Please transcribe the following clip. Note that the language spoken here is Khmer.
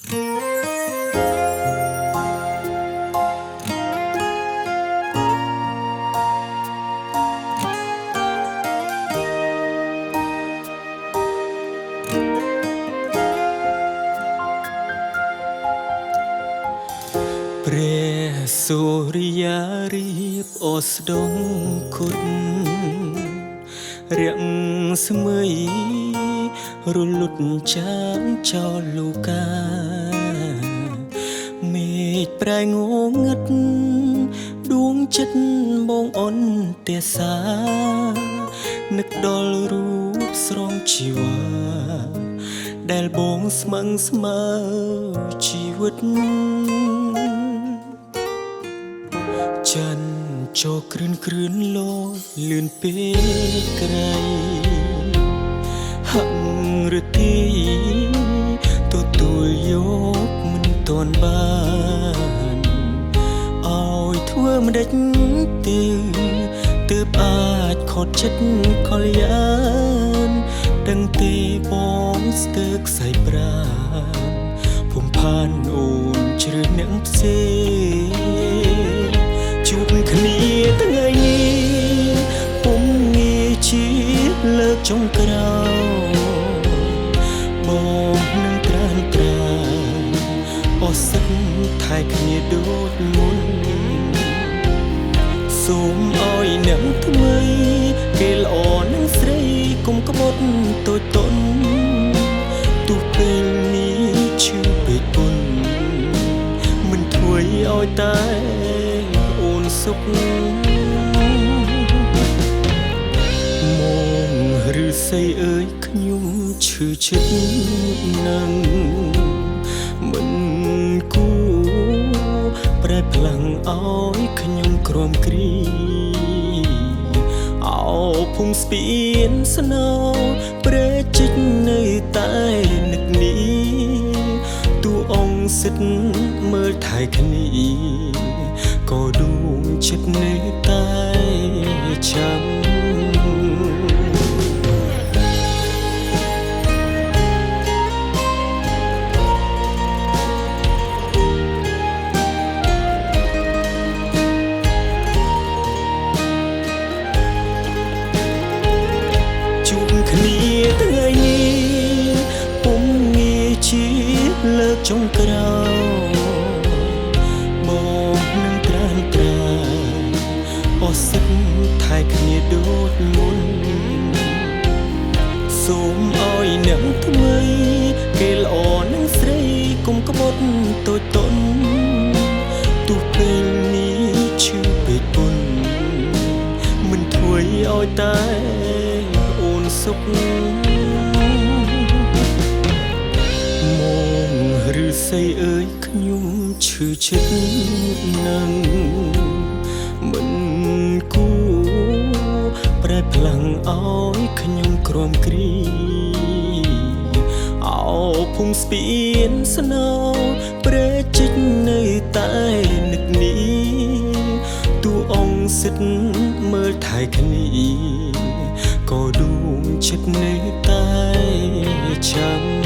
ព្រះសូរិយារៀបអូស្ដងគុណរាំងស្មើយរលត់ចាងចោលលូកាមេឃប្រែងងឹតដួងចិត្តបងអូនទេសានឹកដល់រូបស្រងជីវ៉ាដែលបងស្មឹងស្មើជីវិតចាន់ចូលគ្រឿនលោលឿនពេកក្រៃហាក់រទីទទួលយកមិនទាន់បានឲ្យធ្វើមិនដេចទេទើបអាចខត់ចិត្តខលយានដឹងទេបងស្ទើខ្សែប្រាណភុំផានអូនជ្រើសអ្នកផ្សេងជួបគ្នាថ្ងៃនេះពុំងាយជាលើកចុងក្រោយបងនឹងត្រានត្រាអស់សិនថែគ្នាដូចមុនសូមឲ្យអ្នកថ្មីគេល្អនឹងស្រីគុំក្បត់តូចតូនទោះពេលនេះឈឺពេកពុនមិនធ្វើឲ្យតែសុខមកឬស័យអើយខ្ញុំឈឺចិត្តណាស់មិនគួរប្រែផ្លាំងឲ្យខ្ញុំក្រំគ្រីអោភូមិស្ពានស្នោប្រែជិតនៅតែនឹកនេះទូអង្គសិតមើលថែគ្នាក៏ដួងចិត្តនៅតែចាំជួបគ្នាថ្ងៃនេះពុំងាយជាលើកចុងក្រោយអស់សិនថែគ្នាដូចមុនសូមឲ្យអ្នកថ្មីគេល្អនឹងស្រីគុំក្បត់តូចតូនទោះពេលនេះឈឺពេកពុនមិនធ្វើឲ្យតែអូនសុខមកឬស័យអើយខ្ញុំឈឺចិត្តណាស់មិនគួរប្រែផ្លាំងឲ្យខ្ញុំក្រំគ្រីអោភូមិស្ពានស្នោប្រែជិតនៅតែនឹកនេះទូអង្គសិតមើលថែគ្នាក៏ដួងចិត្តនៅតែចាំ